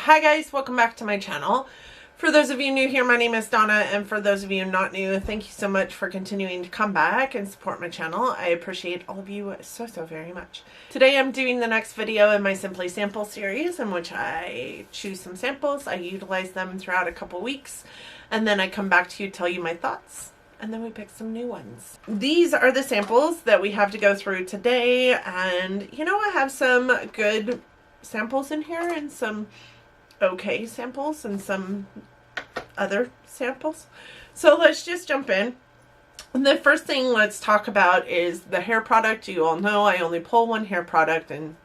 Hi guys, welcome back to my channel. For those of you new here, my name is Donna, and for those of you not new, thank you so much for continuing to come back and support my channel. I appreciate all of you so very much. Today I'm doing the next video in my Simply Sample series, in which I choose some samples, I utilize them throughout a couple weeks, and then I come back to you, tell you my thoughts, and then we pick some new ones. These are the samples that we have to go through today, and you know, I have some good samples in here and some okay samples and some other samples. So let's just jump in. The first thing let's talk about is the hair product. You all know I only pull one hair product, and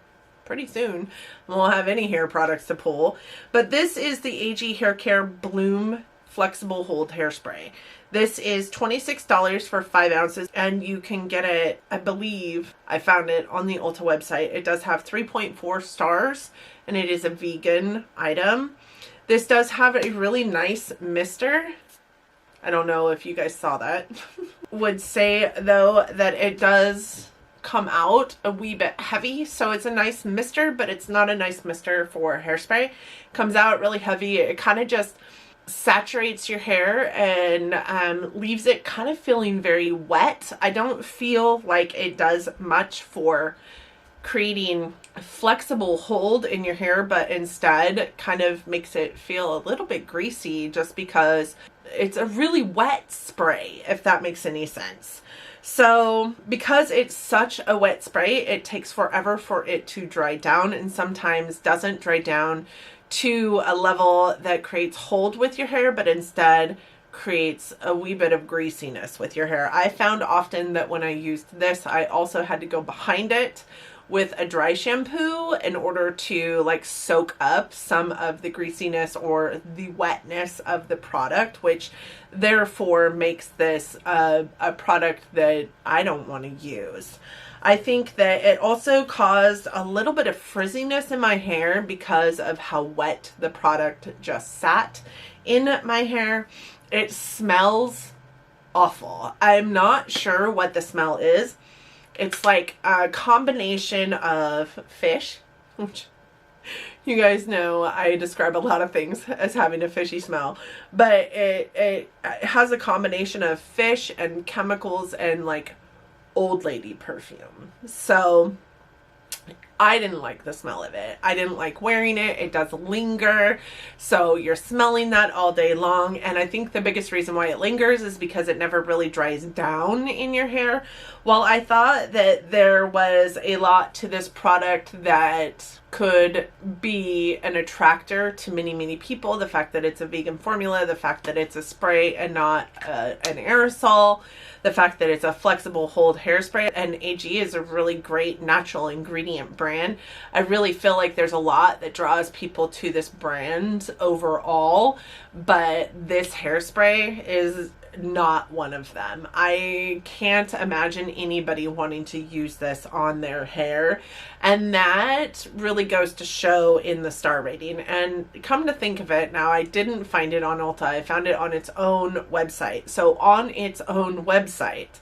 pretty soon I won't have any hair products to pull. But this is the AG Hair Care Bloom Flexible Hold Hairspray. This is $26 for 5 ounces, and you can get it, I believe, I found it on the Ulta website. It does have 3.4 stars, and it is a vegan item. This does have a really nice mister. I don't know if you guys saw that. Would say, though, that it does come out a wee bit heavy, so it's a nice mister, but it's not a nice mister for hairspray. Comes out really heavy. It kind of just saturates your hair and leaves it kind of feeling very wet. I don't feel like it does much for creating a flexible hold in your hair, but instead kind of makes it feel a little bit greasy just because it's a really wet spray, if that makes any sense. So because it's such a wet spray, it takes forever for it to dry down, and sometimes doesn't dry down to a level that creates hold with your hair, but instead creates a wee bit of greasiness with your hair. I found often that when I used this, I also had to go behind it with a dry shampoo in order to like soak up some of the greasiness or the wetness of the product, which therefore makes this a product that I don't want to use. I think that it also caused a little bit of frizziness in my hair because of how wet the product just sat in my hair. It smells awful. I'm not sure what the smell is. It's like a combination of fish, which you guys know I describe a lot of things as having a fishy smell, but it has a combination of fish and chemicals and like old lady perfume. So I didn't like the smell of it. I didn't like wearing it. It does linger, so you're smelling that all day long. And I think the biggest reason why it lingers is because it never really dries down in your hair. While I thought that there was a lot to this product that could be an attractor to many people, the fact that it's a vegan formula, the fact that it's a spray and not an aerosol, the fact that it's a flexible hold hairspray, and AG is a really great natural ingredient brand. I really feel like there's a lot that draws people to this brand overall, but this hairspray is not one of them. I can't imagine anybody wanting to use this on their hair, and that really goes to show in the star rating. And come to think of it, now I didn't find it on Ulta, I found it on its own website. So on its own website,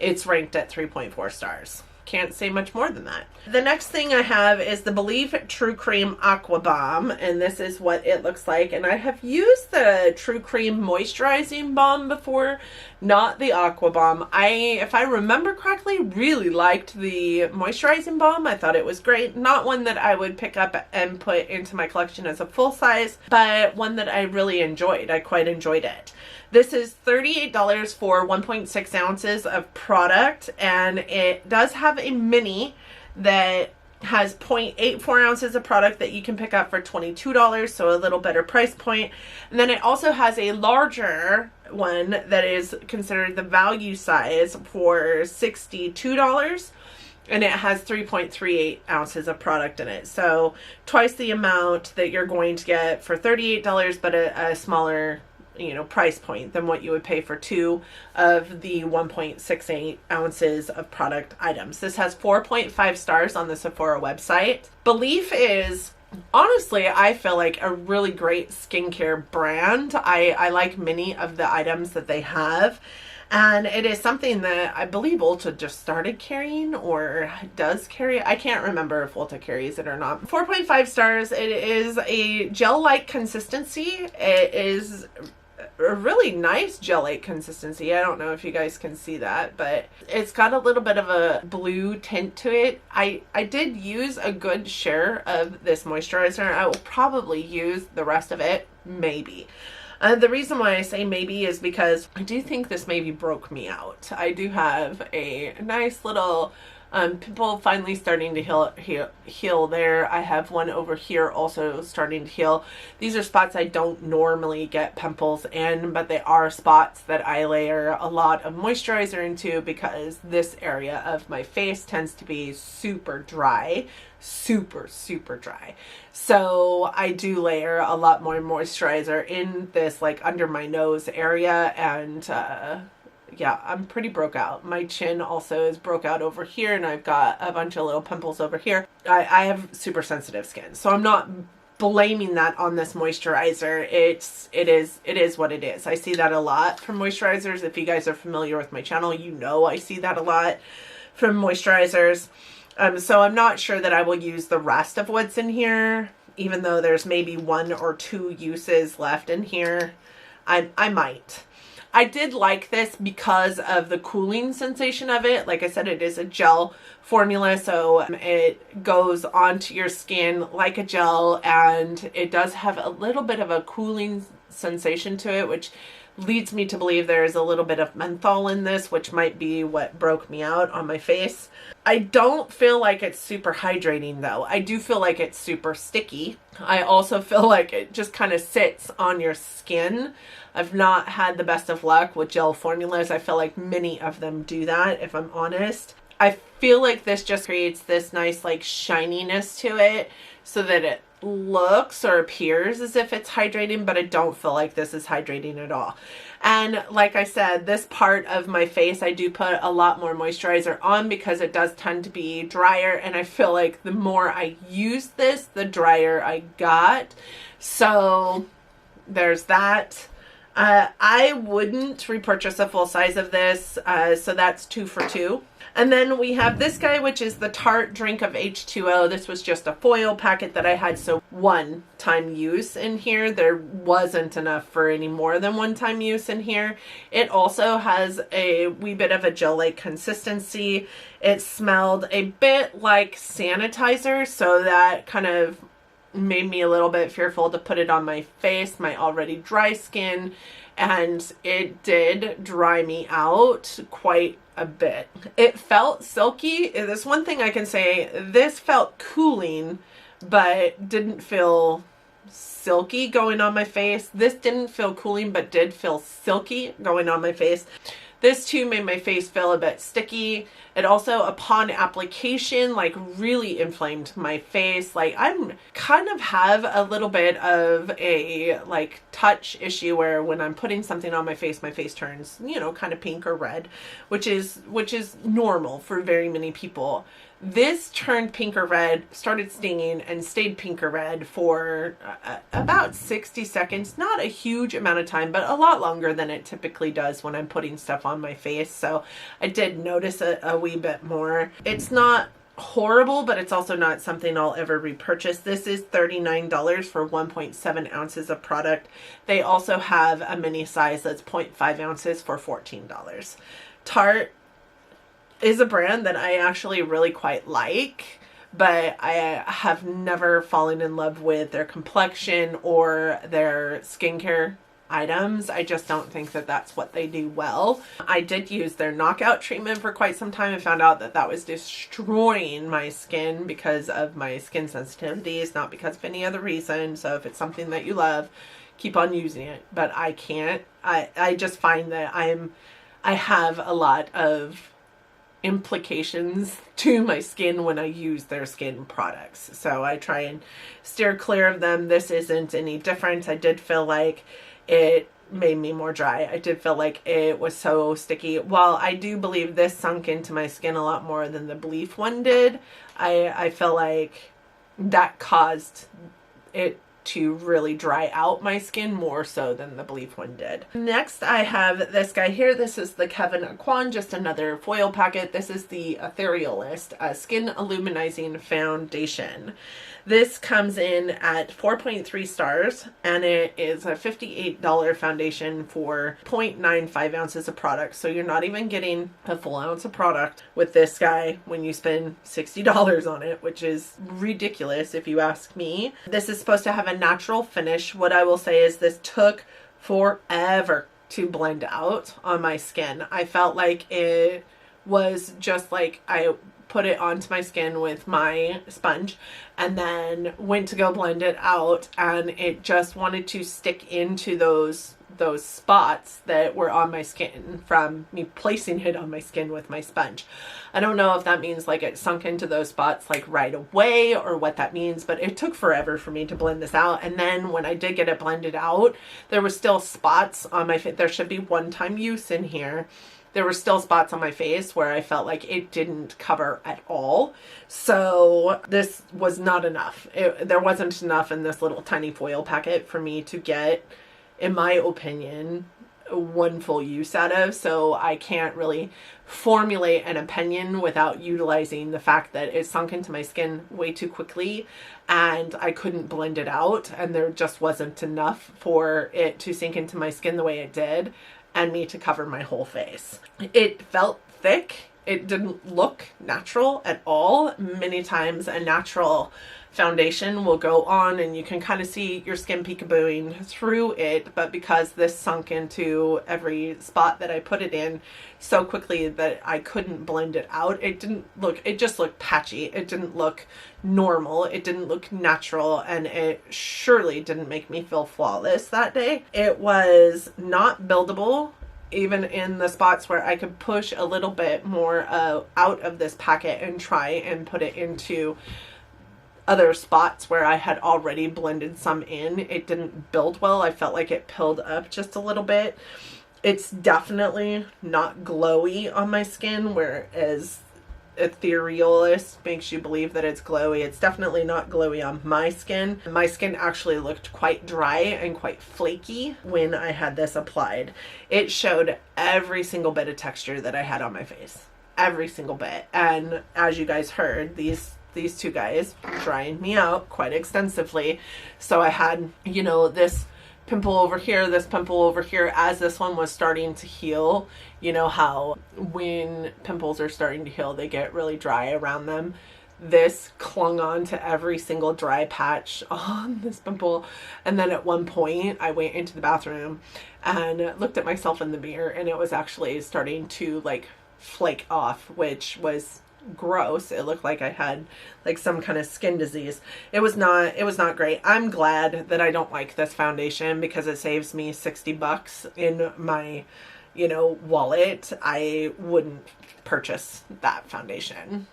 it's ranked at 3.4 stars. Can't say much more than that. The next thing I have is the Believe True Cream Aqua Balm, and this is what it looks like. And I have used the True Cream Moisturizing Balm before, not the Aqua Balm. If I remember correctly, really liked the Moisturizing Balm. I thought it was great. Not one that I would pick up and put into my collection as a full size, but one that I really enjoyed. I quite enjoyed it. This is $38 for 1.6 ounces of product, and it does have a mini that has 0.84 ounces of product that you can pick up for $22, so a little better price point. And then it also has a larger one that is considered the value size for $62. And it has 3.38 ounces of product in it. So twice the amount that you're going to get for $38, but a smaller, you know, price point than what you would pay for 2 of the 1.68 ounces of product items. This has 4.5 stars on the Sephora website. Belief is, honestly, I feel like a really great skincare brand. I like many of the items that they have. And it is something that I believe Ulta just started carrying or does carry. I can't remember if Ulta carries it or not. 4.5 stars. It is a gel-like consistency. It is a really nice gel-like consistency. I don't know if you guys can see that, but it's got a little bit of a blue tint to it. I did use a good share of this moisturizer. I will probably use the rest of it, maybe. The reason why I say maybe is because I do think this maybe broke me out. I do have a nice little pimple finally starting to heal there. I have one over here also starting to heal. These are spots I don't normally get pimples in, but they are spots that I layer a lot of moisturizer into because this area of my face tends to be super dry. Super dry. So I do layer a lot more moisturizer in this like under my nose area, and yeah, I'm pretty broke out. My chin also is broke out over here, and I've got a bunch of little pimples over here. I have super sensitive skin, so I'm not blaming that on this moisturizer. It is what it is. I see that a lot from moisturizers. If you guys are familiar with my channel, you know I see that a lot from moisturizers. So I'm not sure that I will use the rest of what's in here, even though there's maybe 1 or 2 uses left in here. I might. I did like this because of the cooling sensation of it. Like I said, it is a gel formula, so it goes onto your skin like a gel, and it does have a little bit of a cooling sensation to it, which leads me to believe there is a little bit of menthol in this, which might be what broke me out on my face. I don't feel like it's super hydrating though. I do feel like it's super sticky. I also feel like it just kind of sits on your skin. I've not had the best of luck with gel formulas. I feel like many of them do that, if I'm honest. I feel like this just creates this nice like shininess to it so that it looks or appears as if it's hydrating, but I don't feel like this is hydrating at all. And like I said, this part of my face, I do put a lot more moisturizer on because it does tend to be drier, and I feel like the more I use this, the drier I got. So there's that. I wouldn't repurchase a full size of this, so that's 2 for 2. And then we have this guy, which is the Tarte Drink of H2o. This was just a foil packet that I had, so one-time use in here. There wasn't enough for any more than one-time use in here. It also has a wee bit of a gel-like consistency. It smelled a bit like sanitizer, so that kind of made me a little bit fearful to put it on my face, my already dry skin, and it did dry me out quite a bit. It felt silky. There's one thing I can say, this felt cooling, but didn't feel silky going on my face. This didn't feel cooling, but did feel silky going on my face. This too made my face feel a bit sticky. It also, upon application, like really inflamed my face. Like I'm kind of have a little bit of a like touch issue where when I'm putting something on my face turns, you know, kind of pink or red, which is normal for very many people. This turned pink or red, started stinging, and stayed pink or red for about 60 seconds. Not a huge amount of time, but a lot longer than it typically does when I'm putting stuff on my face. So I did notice a wee bit more. It's not horrible, but it's also not something I'll ever repurchase. This is $39 for 1.7 ounces of product. They also have a mini size that's 0.5 ounces for $14. Tarte is a brand that I actually really quite like, but I have never fallen in love with their complexion or their skincare items. I just don't think that that's what they do well. I did use their knockout treatment for quite some time and found out that that was destroying my skin because of my skin sensitivities, not because of any other reason. So if it's something that you love, keep on using it, but I can't. I just find that I have a lot of implications to my skin when I use their skin products. So I try and steer clear of them. This isn't any different. I did feel like it made me more dry. I did feel like it was so sticky. While I do believe this sunk into my skin a lot more than the Belief one did, I feel like that caused it to really dry out my skin more so than the Believe one did. Next, I have this guy here. This is the Kevin Aquan, just another foil packet. This is the Etherealist Skin Illuminizing Foundation. This comes in at 4.3 stars, and it is a $58 foundation for 0.95 ounces of product. So you're not even getting a full ounce of product with this guy when you spend $60 on it, which is ridiculous if you ask me. This is supposed to have a natural finish. What I will say is this took forever to blend out on my skin. I felt like it was just like I put it onto my skin with my sponge and then went to go blend it out, and it just wanted to stick into those spots that were on my skin from me placing it on my skin with my sponge. I don't know if that means like it sunk into those spots like right away or what that means, but it took forever for me to blend this out. And then when I did get it blended out, there were still spots on my face. There should be one-time use in here. There were still spots on my face where I felt like it didn't cover at all. So this was not enough. There wasn't enough in this little tiny foil packet for me to get, in my opinion, one full use out of. So I can't really formulate an opinion without utilizing the fact that it sunk into my skin way too quickly and I couldn't blend it out, and there just wasn't enough for it to sink into my skin the way it did and me to cover my whole face. It felt thick. It didn't look natural at all. Many times a natural foundation will go on and you can kind of see your skin peekabooing through it, but because this sunk into every spot that I put it in so quickly that I couldn't blend it out, it just looked patchy. It didn't look normal. It didn't look natural, and it surely didn't make me feel flawless that day. It was not buildable, even in the spots where I could push a little bit more out of this packet and try and put it into other spots where I had already blended some in. It didn't build well. I felt like it pilled up just a little bit. It's definitely not glowy on my skin, whereas Etherealist makes you believe that it's glowy. It's definitely not glowy on my skin. My skin actually looked quite dry and quite flaky when I had this applied. It showed every single bit of texture that I had on my face. Every single bit. And as you guys heard, these two guys drying me out quite extensively. So I had, you know, this pimple over here, this pimple over here, as this one was starting to heal. You know how when pimples are starting to heal, they get really dry around them. This clung on to every single dry patch on this pimple. And then at one point I went into the bathroom and looked at myself in the mirror, and it was actually starting to like flake off, which was gross. It looked like I had like some kind of skin disease. It was not great. I'm glad that I don't like this foundation because it saves me $60 in my, you know, wallet. I wouldn't purchase that foundation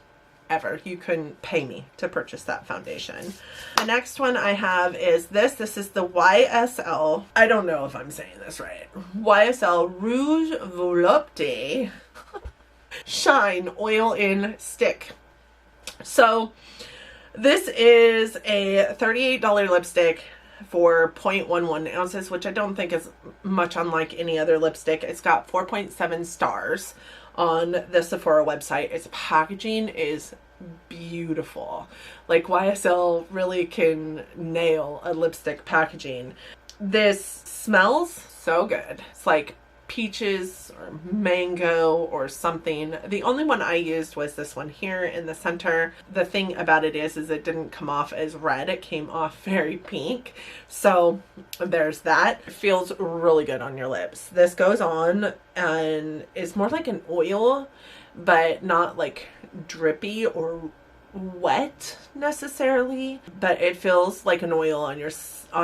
ever. You couldn't pay me to purchase that foundation. The next one I have is this. This is the YSL. I don't know if I'm saying this right. YSL Rouge Volopte Shine Oil in Stick. So this is a $38 lipstick for 0.11 ounces, which I don't think is much unlike any other lipstick. It's got 4.7 stars on the Sephora website. Its packaging is beautiful. Like YSL really can nail a lipstick packaging. This smells so good. It's like peaches or mango or something. The only one I used was this one here in the center. The thing about it is it didn't come off as red. It came off very pink. So there's that. It feels really good on your lips. This goes on and is more like an oil, but not like drippy or wet necessarily, but it feels like an oil on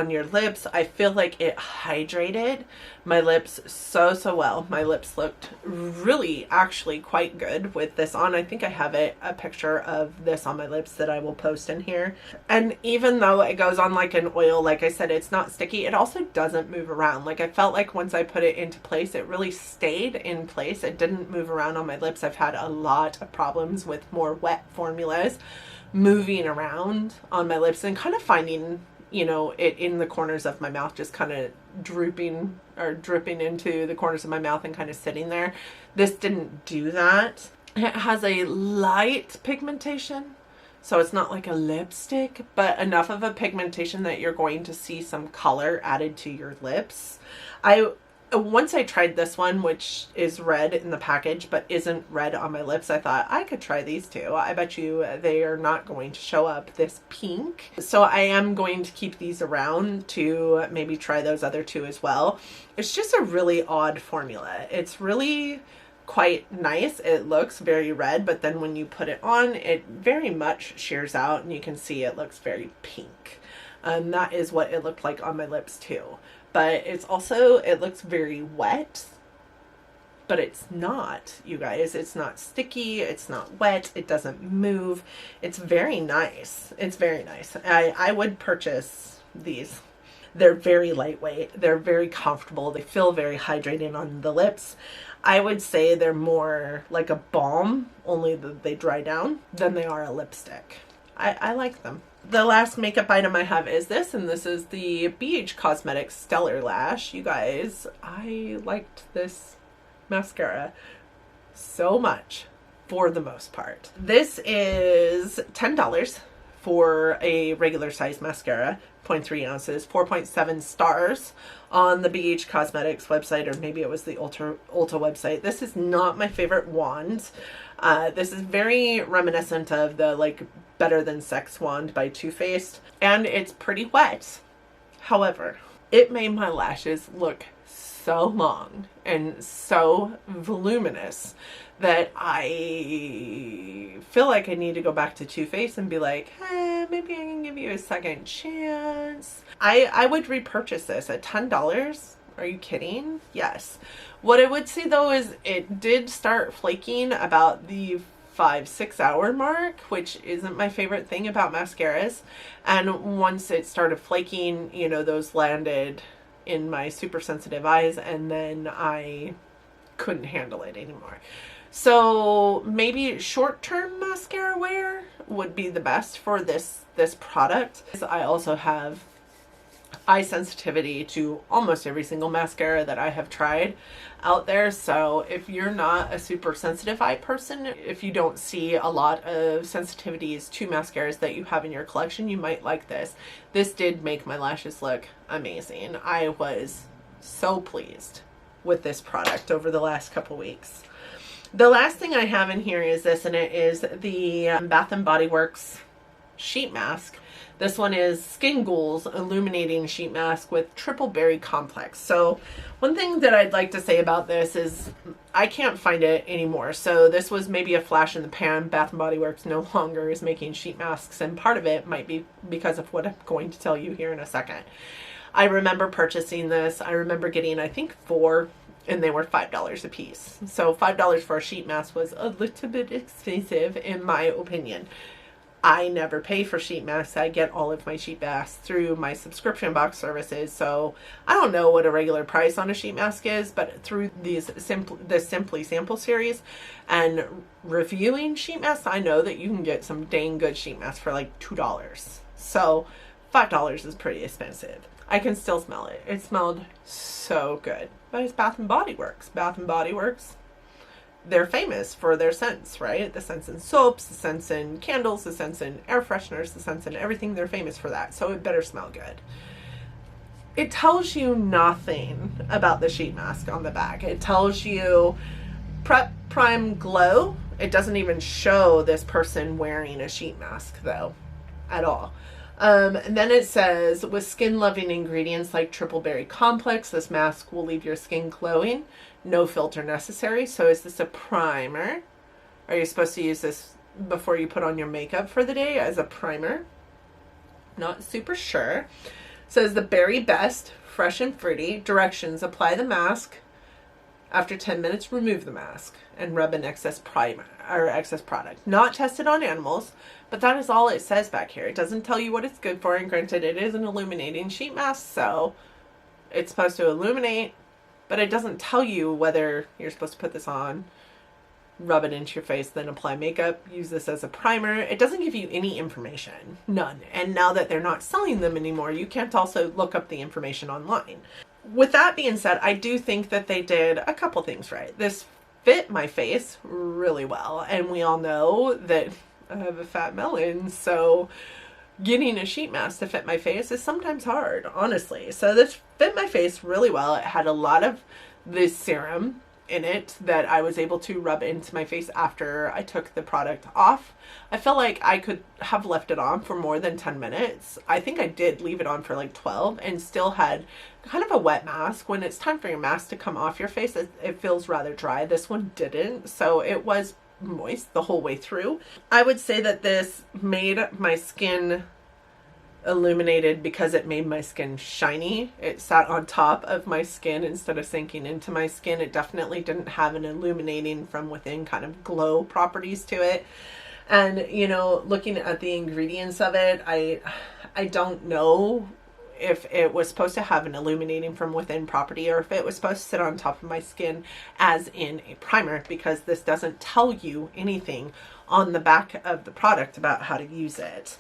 your lips. I feel like it hydrated my lips so well. My lips looked really actually quite good with this on. I think I have a picture of this on my lips that I will post in here. And even though it goes on like an oil, like I said, it's not sticky. It also doesn't move around. Like I felt like once I put it into place, it really stayed in place. It didn't move around on my lips. I've had a lot of problems with more wet formulas moving around on my lips and kind of finding, you know, it in the corners of my mouth, just kind of drooping or dripping into the corners of my mouth and kind of sitting there. This didn't do that. It has a light pigmentation, so it's not like a lipstick, but enough of a pigmentation that you're going to see some color added to your lips. Once I tried this one, which is red in the package but isn't red on my lips, I thought I could try these too. I bet you they are not going to show up this pink. So I am going to keep these around to maybe try those other two as well. It's just a really odd formula. It's really quite nice. It looks very red, but then when you put it on, it very much shears out and you can see it looks very pink. And that is what it looked like on my lips too. But it's also, it looks very wet, but it's not, you guys. It's not sticky. It's not wet. It doesn't move. It's very nice. It's very nice. I would purchase these. They're very lightweight. They're very comfortable. They feel very hydrating on the lips. I would say they're more like a balm, only that they dry down, than they are a lipstick. I like them. The last makeup item I have is this, and this is the BH Cosmetics Stellar Lash. You guys, I liked this mascara so much for the most part. This is $10 for a regular size mascara, 0.3 ounces, 4.7 stars on the BH Cosmetics website, or maybe it was the Ulta website. This is not my favorite wand. This is very reminiscent of the like Better Than Sex wand by Too Faced, and it's pretty wet. However, it made my lashes look so long and so voluminous that I feel like I need to go back to Too Faced and be like, hey, maybe I can give you a second chance. I would repurchase this at $10. Are you kidding? Yes. What I would say though is it did start flaking about the 5-6 hour mark, which isn't my favorite thing about mascaras. And once it started flaking, you know, those landed in my super sensitive eyes, and then I couldn't handle it anymore. So maybe short-term mascara wear would be the best for this product. I also have eye sensitivity to almost every single mascara that I have tried out there. So if you're not a super sensitive eye person, if you don't see a lot of sensitivities to mascaras that you have in your collection, you might like this. This did make my lashes look amazing. I was so pleased with this product over the last couple weeks. The last thing I have in here is this, and it is the Bath & Body Works sheet mask. This one is Skin Ghouls Illuminating Sheet Mask with Triple Berry Complex. So one thing that I'd like to say about this is I can't find it anymore. So this was maybe a flash in the pan. Bath & Body Works no longer is making sheet masks, and part of it might be because of what I'm going to tell you here in a second. I remember purchasing this. I remember getting, I think, 4, and they were $5 a piece. So $5 for a sheet mask was a little bit expensive in my opinion. I never pay for sheet masks. I get all of my sheet masks through my subscription box services. So I don't know what a regular price on a sheet mask is, but through this Simply Sample series and reviewing sheet masks, I know that you can get some dang good sheet masks for like $2. So $5 is pretty expensive. I can still smell it. It smelled so good. But it's Bath & Body Works. Bath & Body Works, they're famous for their scents, right? The scents in soaps, the scents in candles, the scents in air fresheners, the scents in everything. They're famous for that. So it better smell good. It tells you nothing about the sheet mask on the back. It tells you prep, prime, glow. It doesn't even show this person wearing a sheet mask though, at all. And then it says, with skin-loving ingredients like Triple Berry Complex, this mask will leave your skin glowing. No filter necessary. So is this a primer? Are you supposed to use this before you put on your makeup for the day as a primer? Not super sure. It says the Berry Best, fresh and fruity. Directions: apply the mask. After 10 minutes, remove the mask and rub in excess primer or excess product. Not tested on animals, but that is all it says back here. It doesn't tell you what it's good for, and granted, it is an illuminating sheet mask, so it's supposed to illuminate, but it doesn't tell you whether you're supposed to put this on rub it into your face, then apply makeup. Use this as a primer. It doesn't give you any information, none. And now that they're not selling them anymore, you can't also look up the information online. With that being said, I do think that they did a couple things right. This fit my face really well, and we all know that I have a fat melon, so getting a sheet mask to fit my face is sometimes hard, honestly. So this fit my face really well. It had a lot of this serum in it that I was able to rub into my face after I took the product off. I feel like I could have left it on for more than 10 minutes. I think I did leave it on for like 12 and still had kind of a wet mask. When it's time for your mask to come off your face, it feels rather dry. This one didn't, so it was moist the whole way through. I would say that this made my skin illuminated because it made my skin shiny. It sat on top of my skin instead of sinking into my skin. It definitely didn't have an illuminating from within kind of glow properties to it. And, you know, looking at the ingredients of it, I don't know if it was supposed to have an illuminating from within property or if it was supposed to sit on top of my skin as in a primer, because this doesn't tell you anything on the back of the product about how to use it.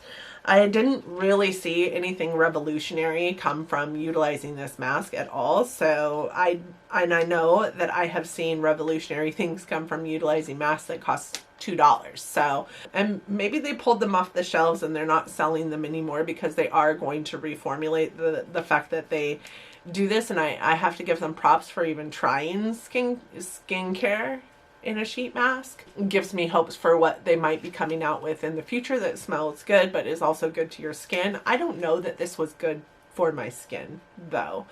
I didn't really see anything revolutionary come from utilizing this mask at all. So I know that I have seen revolutionary things come from utilizing masks that cost $2. So, and maybe they pulled them off the shelves and they're not selling them anymore because they are going to reformulate. The fact that they do this, and I have to give them props for even trying skincare in a sheet mask. It gives me hopes for what they might be coming out with in the future that smells good but is also good to your skin. I don't know that this was good for my skin though.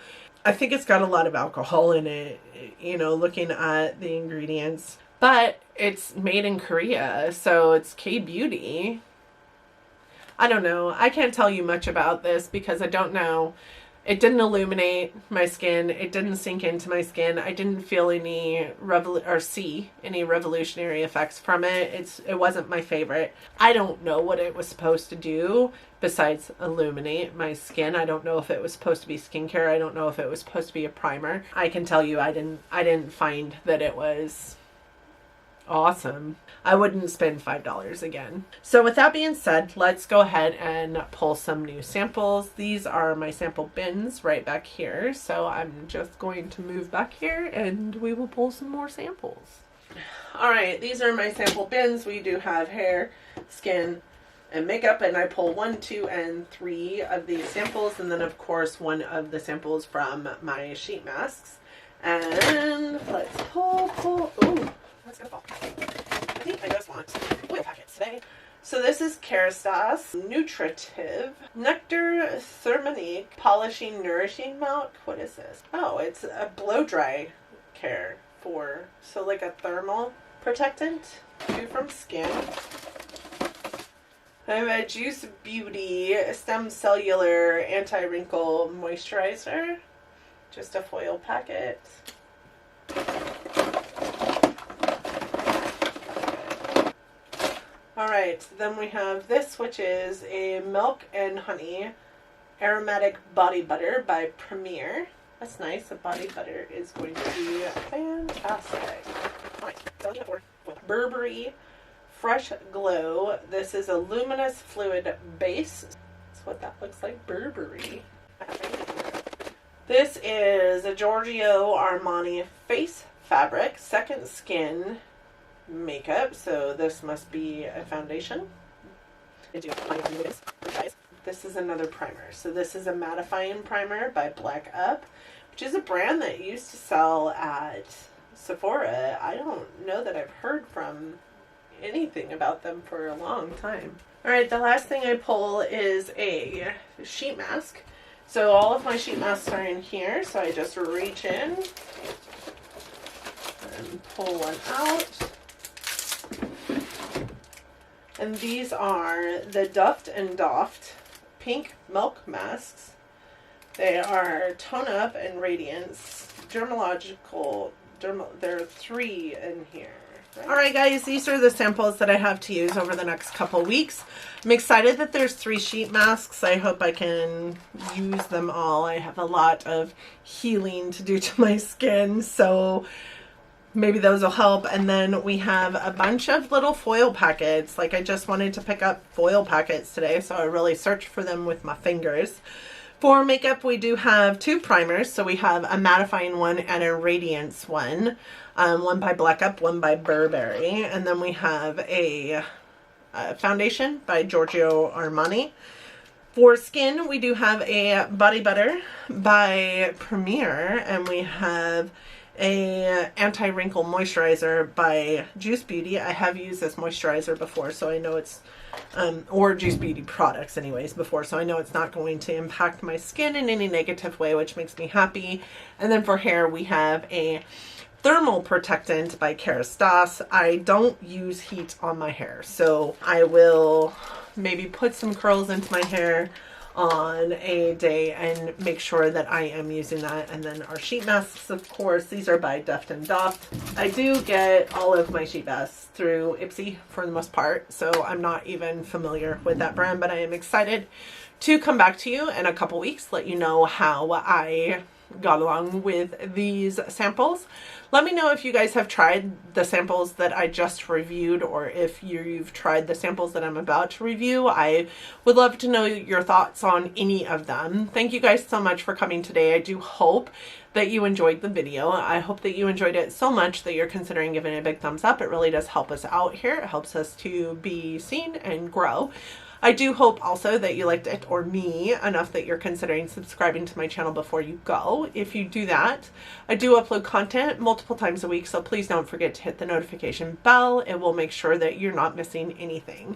I think it's got a lot of alcohol in it, you know, looking at the ingredients, but it's made in Korea, so it's K-beauty. I don't know. I can't tell you much about this because I don't know. It didn't illuminate my skin. It didn't sink into my skin. I didn't feel any see any revolutionary effects from it. It wasn't my favorite. I don't know what it was supposed to do besides illuminate my skin. I don't know if it was supposed to be skincare. I don't know if it was supposed to be a primer. I can tell you I didn't find that it was awesome. I wouldn't spend $5 again. So with that being said, let's go ahead and pull some new samples. These are my sample bins right back here. So I'm just going to move back here and we will pull some more samples. All right, these are my sample bins. We do have hair, skin, and makeup, and I pull 1, 2, and 3 of these samples, and then of course one of the samples from my sheet masks. And let's pull. Ooh, that's gonna fall. I think I just want oil packets today. So this is Kerastase Nutritive Nectar Thermonique Polishing Nourishing Milk. What is this? Oh, it's a blow dry care for, so like a thermal protectant, too, from skin. I have a Juice Beauty Stem Cellular Anti-Wrinkle Moisturizer. Just a foil packet. Alright, then we have this, which is a Milk and Honey Aromatic Body Butter by Premier. That's nice. The body butter is going to be fantastic. Alright, Burberry Fresh Glow. This is a luminous fluid base. That's what that looks like. Burberry. This is a Giorgio Armani Face Fabric Second Skin makeup, so this must be a foundation. This is another primer. So this is a mattifying primer by Black Up, which is a brand that used to sell at Sephora. I don't know that I've heard from anything about them for a long time. Alright, the last thing I pull is a sheet mask. So all of my sheet masks are in here, so I just reach in and pull one out. And these are the Duft and Doft Pink Milk Masks. They are Tone Up and Radiance. There are 3 in here. Right? Alright guys, these are the samples that I have to use over the next couple weeks. I'm excited that there's 3 sheet masks. I hope I can use them all. I have a lot of healing to do to my skin, so maybe those will help. And then we have a bunch of little foil packets. Like, I just wanted to pick up foil packets today, so I really searched for them with my fingers. For makeup, we do have 2 primers. So we have a mattifying one and a radiance one. One by Black Up, one by Burberry. And then we have a foundation by Giorgio Armani. For skin, we do have a body butter by Premier, and we have a Anti-Wrinkle Moisturizer by Juice Beauty. I have used this moisturizer before, so I know it's, or Juice Beauty products anyways before, so I know it's not going to impact my skin in any negative way, which makes me happy. And then for hair, we have a Thermal Protectant by Kerastase. I don't use heat on my hair, so I will maybe put some curls into my hair on a day and make sure that I am using that. And then our sheet masks, of course, these are by Deft and Doft. I do get all of my sheet masks through Ipsy for the most part, so I'm not even familiar with that brand, but I am excited to come back to you in a couple weeks, let you know how I got along with these samples. Let me know if you guys have tried the samples that I just reviewed, or if you've tried the samples that I'm about to review. I would love to know your thoughts on any of them. Thank you guys so much for coming today. I do hope that you enjoyed the video. I hope that you enjoyed it so much that you're considering giving it a big thumbs up. It really does help us out here. It helps us to be seen and grow. I do hope also that you liked it, or me, enough that you're considering subscribing to my channel before you go. If you do that, I do upload content multiple times a week, so please don't forget to hit the notification bell. It will make sure that you're not missing anything.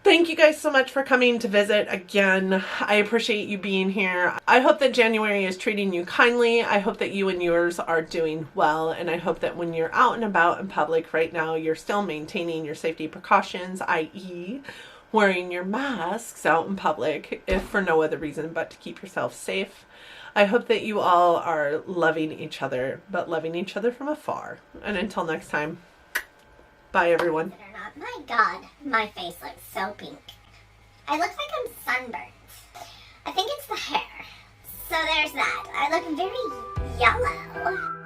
Thank you guys so much for coming to visit again. I appreciate you being here. I hope that January is treating you kindly. I hope that you and yours are doing well. And I hope that when you're out and about in public right now, you're still maintaining your safety precautions, i.e., wearing your masks out in public, if for no other reason but to keep yourself safe. I hope that you all are loving each other, but loving each other from afar. And until next time, bye everyone. My God, my face looks so pink. I look like I'm sunburnt. I think it's the hair. So there's that. I look very yellow.